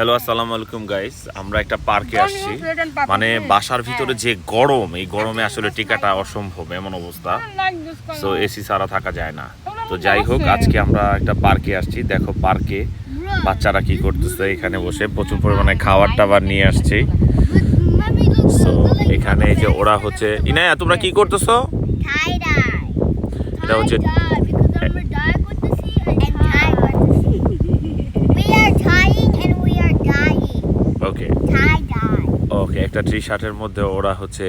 Hello আসসালামু আলাইকুম guys, আমরা একটা পার্কে আসছি। মানে বাসার ভিতরে যে গরম, এই গরমে আসলে টিকাটা অসম্ভব এমন অবস্থা। সো এসি ছাড়া থাকা যায় না। তো যাই হোক, আজকে আমরা একটা পার্কে আসছি। দেখো পার্কে বাচ্চারা কি করতেছে, এখানে বসে প্রচুর পরিমাণে খাবার টাবার নিয়ে আসছি। সো এখানে এই যে ওরা হচ্ছে, ইনায়া তোমরা কি করতেছো? এটা হচ্ছে ওকে, একটা টি শার্টের মধ্যে ওরা হচ্ছে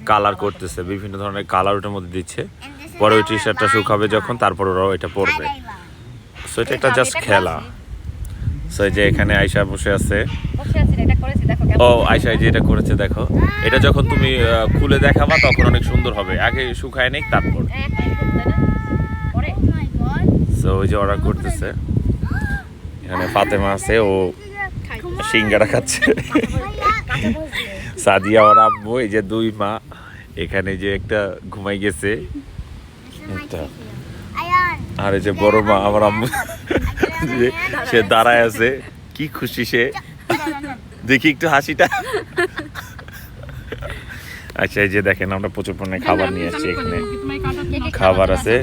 কালার করতেছে, বিভিন্ন ধরনের কালার ওটার মধ্যে দিচ্ছে। পরে ওই টি শার্টটা শুকাবে যখন, তারপর ওরাও এটা পরবে। সো এটা একটা জাস্ট খেলা। সো এই যে এখানে আয়শা বসে আছে। ও আয়শা এই যে এটা করেছে দেখো। এটা যখন তুমি খুলে দেখাবা তখন অনেক সুন্দর হবে, আগে শুকায় নেই তারপর। সো ওই যে ওরা করতেছে। এখানে ফাতেমা আছে, ও সিঙ্গারা খাচ্ছে। সাদিয়া আর আম্মু, এই যে দুই মা। এখানে যে একটা ঘুমাই গেছে আর এই যে বড় মা আমার আম্মু, সে দাঁড়ায় আছে, কি খুশি সে। দেখি একটু হাসিটা। আচ্ছা এই যে দেখেন, আমরা প্রচুর পরিমাণে খাবার নিয়ে আসছি। এখানে খাবার আছে।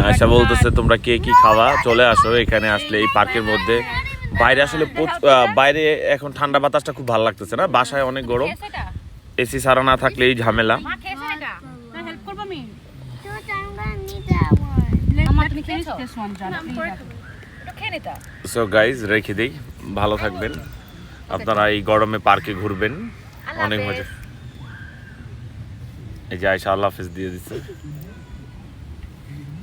আয়শা বলতেছে তোমরা কে কি খাওয়া, চলে আসো এখানে। আসলে এই পার্কের মধ্যে বাইরে আসলে বাইরে এখন ঠান্ডা বাতাসটা খুব ভালো লাগতেছে না, বাসায় অনেক গরম। এসি ছাড়া না থাকলে এই ঝামেলা। সো গাইজ রেখে দিই, ভালো থাকবেন আপনারা। এই গরমে পার্কে ঘুরবেন, অনেক মজা। এই যে আয়শা আল্লাহ হাফেজ দিয়ে দিচ্ছে।